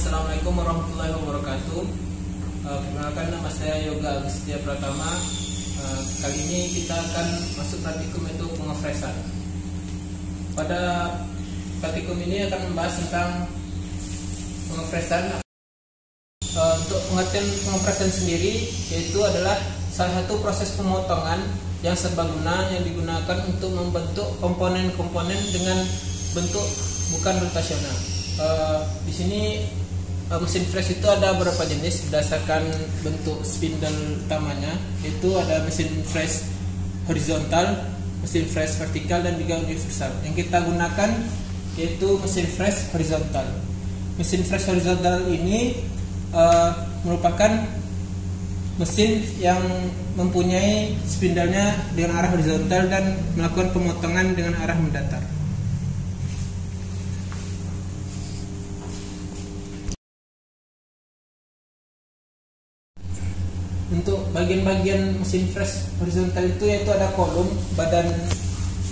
Assalamualaikum warahmatullahi wabarakatuh. Perkenalkan, nama saya Yoga Agustia Pratama. Kali ini kita akan masuk praktikum itu pengefresan. Pada praktikum ini akan membahas tentang pengefresan. Untuk pengertian pengefresan sendiri, yaitu adalah salah satu proses pemotongan yang serbaguna yang digunakan untuk membentuk komponen-komponen dengan bentuk bukan rotasional. Di sini mesin fresh itu ada beberapa jenis berdasarkan bentuk spindle utamanya, yaitu ada mesin fresh horizontal, mesin fresh vertikal, dan juga universal. Yang kita gunakan yaitu mesin fresh horizontal. Mesin fresh horizontal ini merupakan mesin yang mempunyai spindlenya dengan arah horizontal dan melakukan pemotongan dengan arah mendatar. Untuk bagian-bagian mesin fresh horizontal itu yaitu ada kolom badan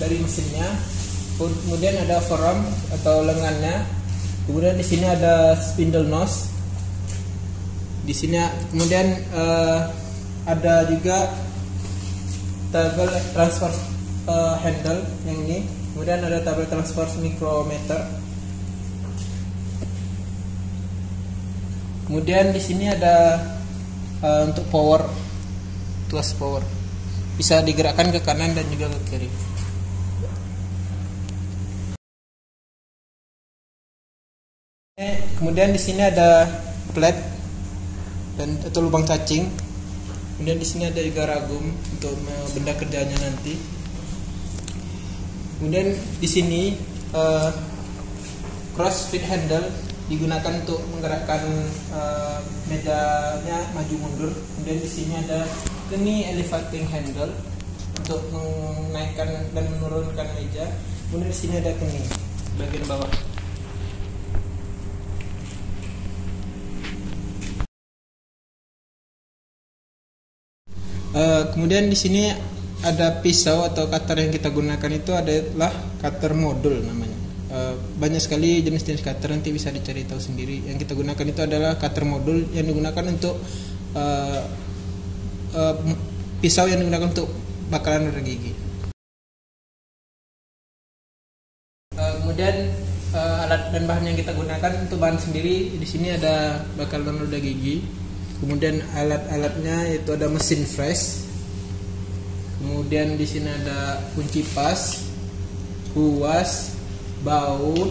dari mesinnya, kemudian ada forearm atau lengannya, kemudian di sini ada spindle nose, di sini kemudian ada juga tabel transfer handle yang ini, kemudian ada tabel transfer micrometer, kemudian di sini ada untuk power, tuas power bisa digerakkan ke kanan dan juga ke kiri. Kemudian di sini ada plate dan atau lubang cacing. Kemudian di sini ada juga ragum untuk benda kerjanya nanti. Kemudian di sini cross fit handle digunakan untuk menggerakkan mejanya maju mundur. Kemudian di sini ada knee elevating handle untuk menaikkan dan menurunkan meja. Kemudian di sini ada knee bagian bawah. Kemudian di sini ada pisau atau cutter yang kita gunakan itu adalah cutter modul namanya. Banyak sekali jenis-jenis cutter, nanti bisa dicari tahu sendiri. Yang kita gunakan itu adalah cutter modul yang digunakan untuk pisau yang digunakan untuk bakalan roda gigi. Kemudian alat dan bahan yang kita gunakan untuk bahan sendiri, di sini ada bakalan roda gigi. Kemudian alat-alatnya itu ada mesin fresh. Kemudian di sini ada kunci pas, huas, baut,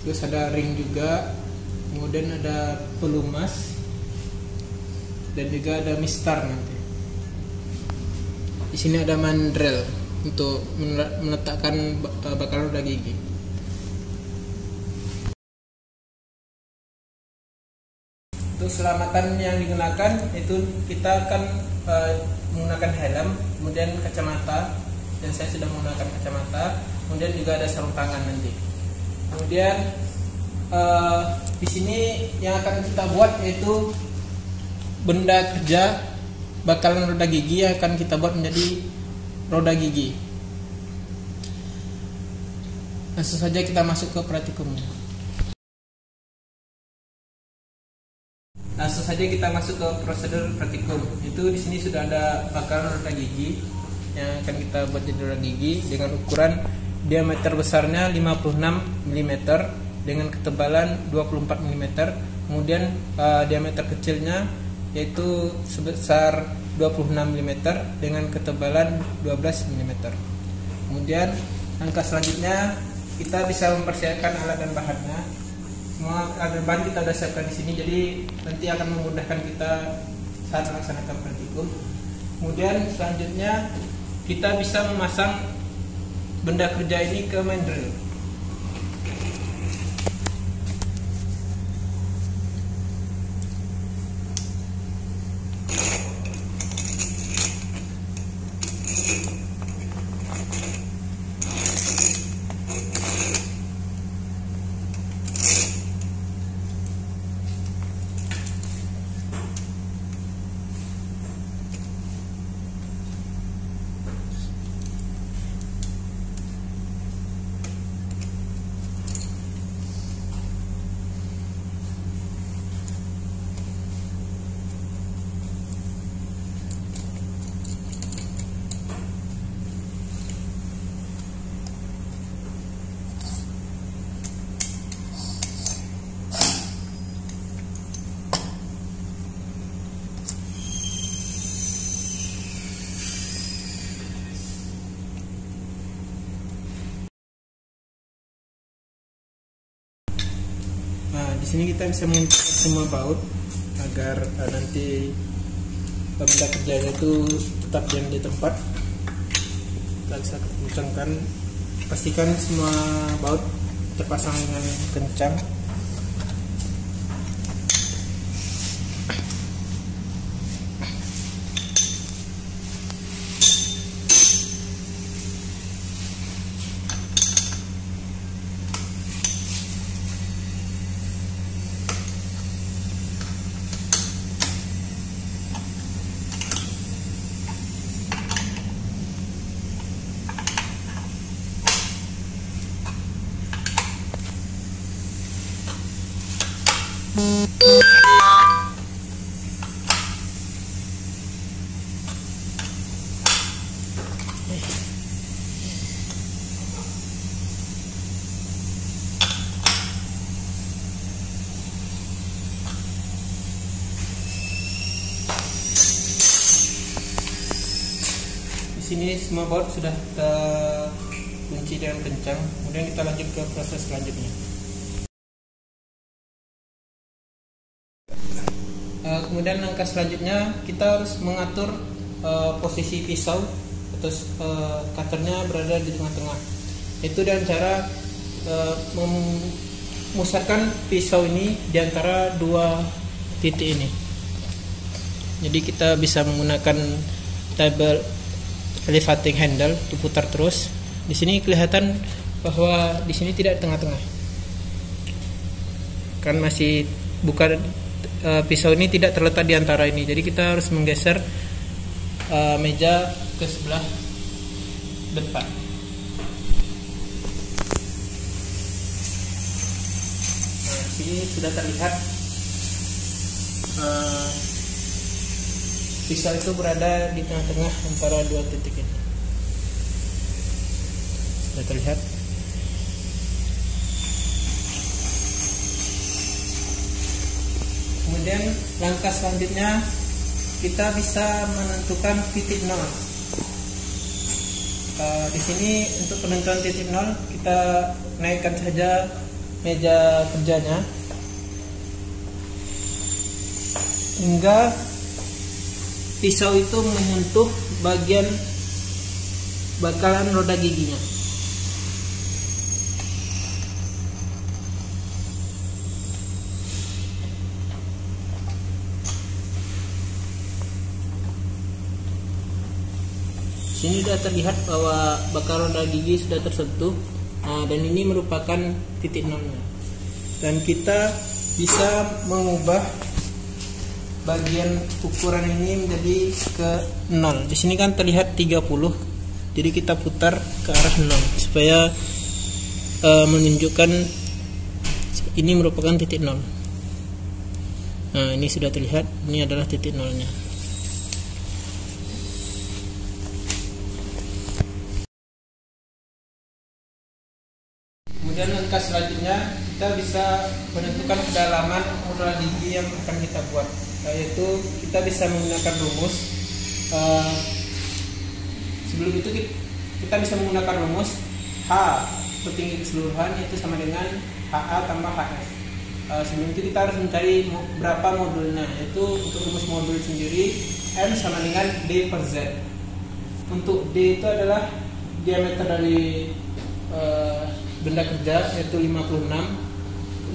terus ada ring juga, kemudian ada pelumas, dan juga ada mistar nanti. Di sini ada mandrel untuk meletakkan bakal roda gigi. Untuk keselamatan yang digunakan itu kita akan menggunakan helm, kemudian kacamata, dan saya sudah menggunakan kacamata. Kemudian juga ada sarung tangan nanti. Kemudian di sini yang akan kita buat yaitu benda kerja bakalan roda gigi yang akan kita buat menjadi roda gigi. Langsung saja kita masuk ke praktikumnya. Langsung saja kita masuk ke prosedur praktikum. Itu di sini sudah ada bakalan roda gigi yang akan kita buat jadi roda gigi dengan ukuran diameter besarnya 56 mm dengan ketebalan 24 mm. Kemudian diameter kecilnya yaitu sebesar 26 mm dengan ketebalan 12 mm. Kemudian langkah selanjutnya kita bisa mempersiapkan alat dan bahannya. Semua alat dan bahan kita sudah siapkan di sini, jadi nanti akan memudahkan kita saat melaksanakan praktikum. Kemudian selanjutnya kita bisa memasang benda kerja ini ke mandrel. Nah, di sini kita bisa menentukan semua baut agar nanti benda kerjanya itu tetap diam di tempat. Kita bisa kencangkan, pastikan semua baut terpasang dengan kencang. Di sini semua baut sudah kita kunci dengan kencang. Kemudian kita lanjut ke proses selanjutnya. Kemudian langkah selanjutnya kita harus mengatur posisi pisau atau cutternya berada di tengah-tengah. Itu dengan cara memusatkan pisau ini di antara dua titik ini. Jadi kita bisa menggunakan table elevating handle diputar terus. Di sini kelihatan bahwa di sini tidak tengah-tengah. Kan masih bukan pisau ini tidak terletak di antara ini. Jadi kita harus menggeser meja ke sebelah depan. Nah, di sini sudah terlihat pisau itu berada di tengah-tengah antara dua titik ini. Sudah terlihat. Kemudian langkah selanjutnya kita bisa menentukan titik nol. Di sini untuk penentuan titik nol kita naikkan saja meja kerjanya hingga pisau itu menyentuh bagian bakalan roda giginya. Sini sudah terlihat bahwa bakal roda gigi sudah tersentuh. Dan ini merupakan titik nolnya. Dan kita bisa mengubah bagian ukuran ini menjadi ke 0. Di sini kan terlihat 30. Jadi kita putar ke arah 0 supaya menunjukkan ini merupakan titik 0. Nah, ini sudah terlihat, ini adalah titik nolnya. Kemudian langkah selanjutnya kita bisa menentukan kedalaman roda gigi yang akan kita buat, yaitu kita bisa menggunakan rumus. Sebelum itu kita bisa menggunakan rumus H petinggi keseluruhan itu sama dengan HA tambah HF. Sebelum itu kita harus mencari berapa modulnya, yaitu untuk rumus modul sendiri M sama dengan D per Z. Untuk D itu adalah diameter dari benda kerja, yaitu 56.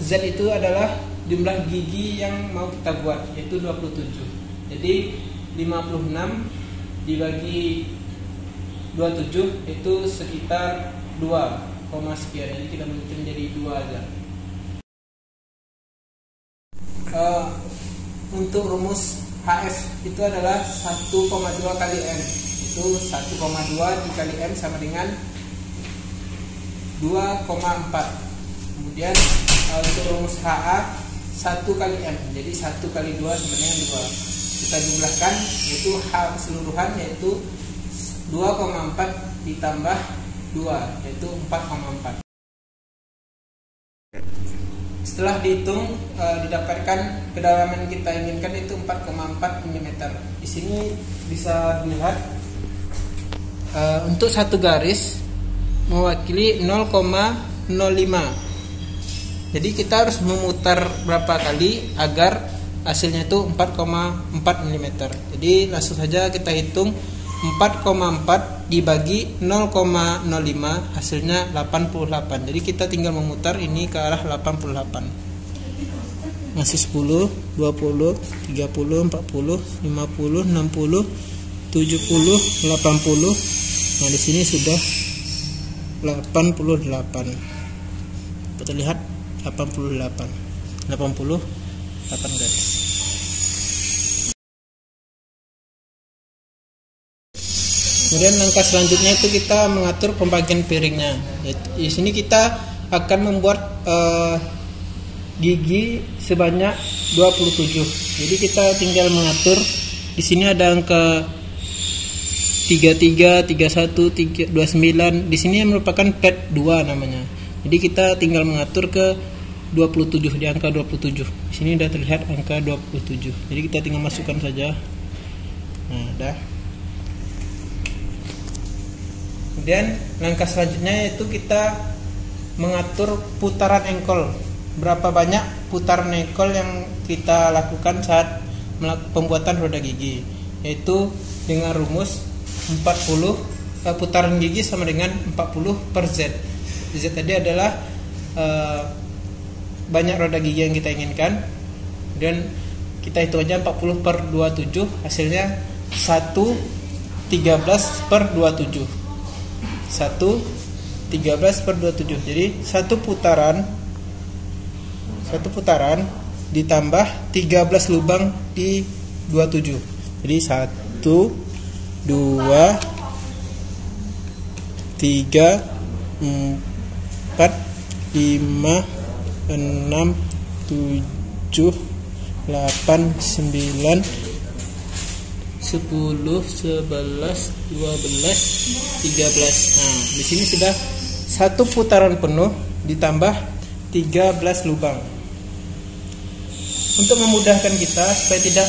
Z itu adalah jumlah gigi yang mau kita buat, yaitu 27. Jadi 56 dibagi 27 itu sekitar 2, sekian. Jadi kita mungkin menjadi 2 aja. Untuk rumus HF itu adalah 1,2 kali M. Itu 1,2 dikali M sama dengan 2,4. Kemudian untuk rumus HA 1 kali M. Jadi 1 kali 2 sama dengan 2. Kita jumlahkan, yaitu H keseluruhan yaitu 2,4 ditambah 2 yaitu 4,4. Setelah dihitung didapatkan kedalaman kita inginkan itu 4,4 mm. Di sini bisa dilihat untuk satu garis mewakili 0,05. Jadi kita harus memutar berapa kali agar hasilnya itu 4,4 mm. Jadi langsung saja kita hitung 4,4 dibagi 0,05 hasilnya 88. Jadi kita tinggal memutar ini ke arah 88. Masih 10, 20, 30, 40, 50, 60, 70, 80. Nah, di sini sudah 88. Kita lihat 88 guys. Kemudian langkah selanjutnya itu kita mengatur pembagian piringnya. Di sini kita akan membuat gigi sebanyak 27. Jadi kita tinggal mengatur. Di sini ada angka 33, 31, 29. Di sini merupakan pad 2 namanya. Jadi kita tinggal mengatur ke 27, di angka 27. Di sini sudah terlihat angka 27. Jadi kita tinggal masukkan saja. Nah, dah. Kemudian langkah selanjutnya yaitu kita mengatur putaran engkol. Berapa banyak putaran engkol yang kita lakukan saat pembuatan roda gigi, yaitu dengan rumus 40 putaran gigi sama dengan 40 per Z. Z tadi adalah banyak roda gigi yang kita inginkan, dan kita hitung aja 40 per 27, hasilnya 1,13 per 27. 1,13 per 27. Jadi satu putaran ditambah 13 lubang di 27. Jadi 1, 2, 3, 4, 5, 6, 7, 8, 9, 10, 11, 12, 13. Nah, di sini sudah satu putaran penuh ditambah 13 lubang. Untuk memudahkan kita supaya tidak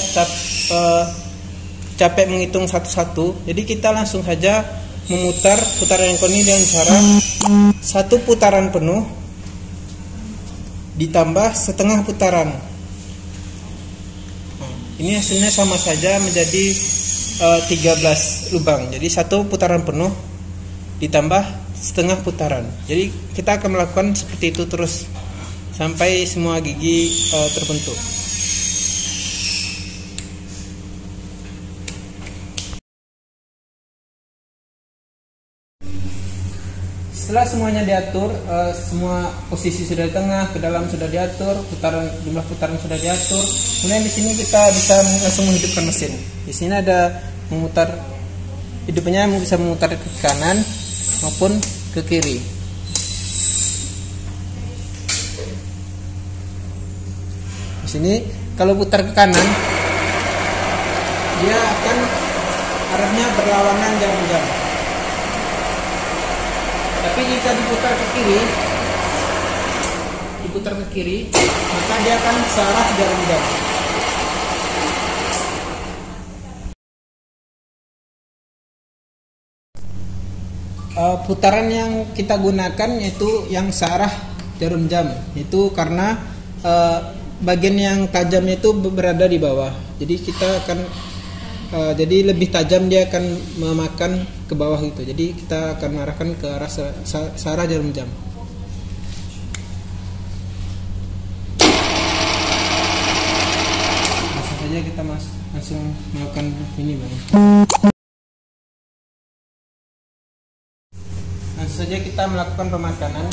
capek menghitung satu-satu, jadi kita langsung saja memutar putaran engkol ini dengan cara satu putaran penuh ditambah setengah putaran. Nah, ini hasilnya sama saja menjadi 13 lubang. Jadi satu putaran penuh ditambah setengah putaran. Jadi kita akan melakukan seperti itu terus sampai semua gigi terbentuk. Setelah semuanya diatur, semua posisi sudah di tengah, ke dalam sudah diatur, jumlah putaran sudah diatur. Kemudian di sini kita bisa langsung menghidupkan mesin. Di sini ada memutar, hidupnya bisa memutar ke kanan maupun ke kiri. Di sini kalau putar ke kanan, dia akan arahnya berlawanan jam-jam. Tapi jika diputar ke kiri, maka dia akan searah jarum jam. Putaran yang kita gunakan yaitu yang searah jarum jam, itu karena bagian yang tajamnya itu berada di bawah. Jadi kita akan jadi lebih tajam, dia akan memakan ke bawah gitu. Jadi kita akan mengarahkan ke arah searah jarum jam. Langsung saja kita langsung melakukan ini, Bang. Langsung saja kita melakukan pemakanan.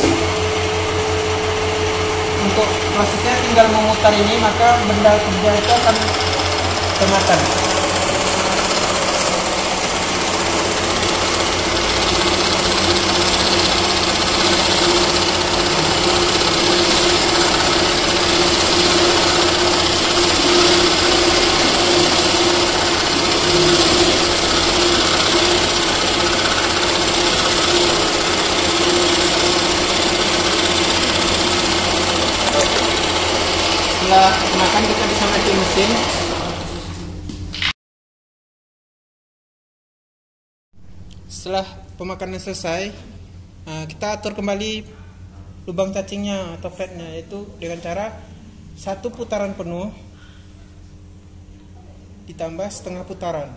Untuk prosesnya tinggal memutar ini, maka benda kerja itu akan termakan. Setelah makan kita bisa mati mesin. Setelah pemakanan selesai, kita atur kembali lubang cacingnya atau flatnya, yaitu dengan cara satu putaran penuh ditambah setengah putaran.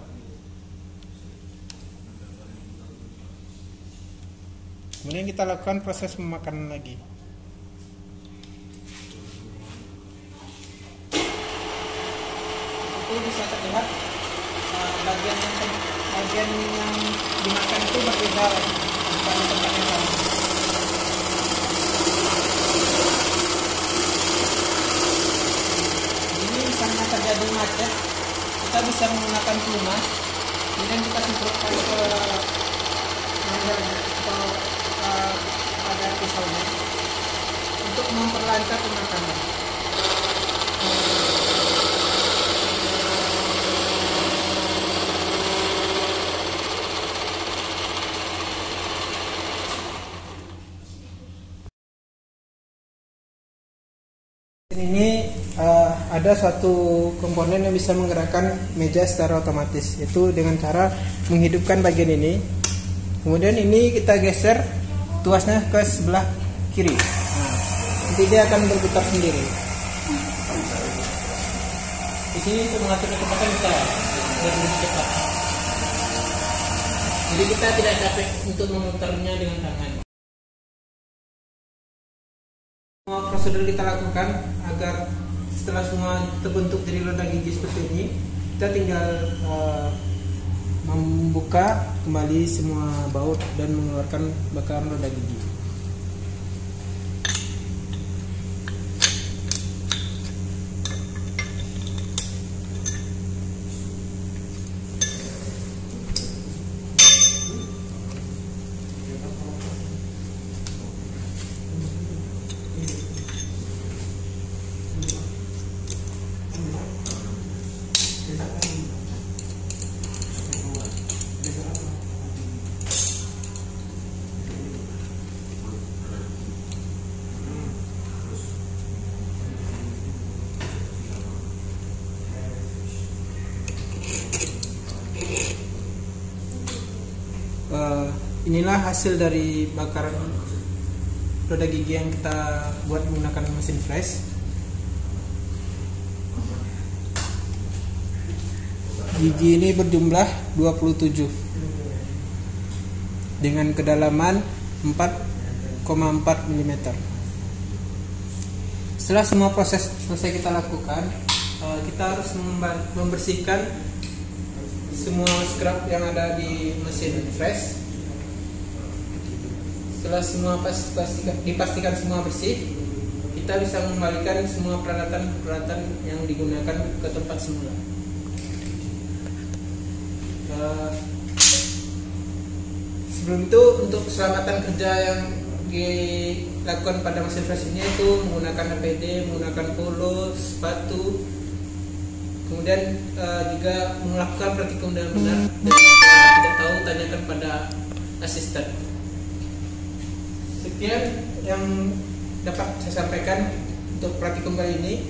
Kemudian kita lakukan proses pemakanan lagi. Itu bisa terlihat bagian yang dimakan itu berbeda bukan tempat yang sama. Ini misalnya terjadi macet, kita bisa menggunakan pelumas, kemudian kita semprotkan ke atau pada pisaunya untuk memperlancar pemakanan. Ini ada suatu komponen yang bisa menggerakkan meja secara otomatis, yaitu dengan cara menghidupkan bagian ini. Kemudian ini kita geser tuasnya ke sebelah kiri. Nanti dia akan berputar sendiri. Di sini untuk mengatur kecepatan kita biar lebih cepat. Jadi kita tidak capek untuk memutarnya dengan tangan. Semua prosedur kita lakukan agar setelah semua terbentuk jadi roda gigi seperti ini, kita tinggal membuka kembali semua baut dan mengeluarkan bakaran roda gigi. Inilah hasil dari bakaran roda gigi yang kita buat menggunakan mesin flash. Gigi ini berjumlah 27 dengan kedalaman 4,4 mm. Setelah semua proses selesai kita lakukan, kita harus membersihkan semua scrub yang ada di mesin flash. Setelah semua dipastikan semua bersih, kita bisa mengembalikan semua peralatan yang digunakan ke tempat semula. Sebelum itu, untuk keselamatan kerja yang dilakukan pada mesin flash ini, itu menggunakan APD, menggunakan polo, sepatu, kemudian juga melakukan praktikum dengan benar. Dan jika tidak tahu, tanyakan pada asisten. Sekian yang dapat saya sampaikan untuk praktikum kali ini.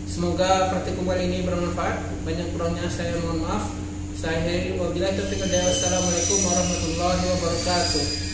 Semoga praktikum kali ini bermanfaat. Banyak kurangnya saya mohon maaf. Saya Heri, wabillahi taufiq wal hidayah. Wassalamualaikum warahmatullahi wabarakatuh.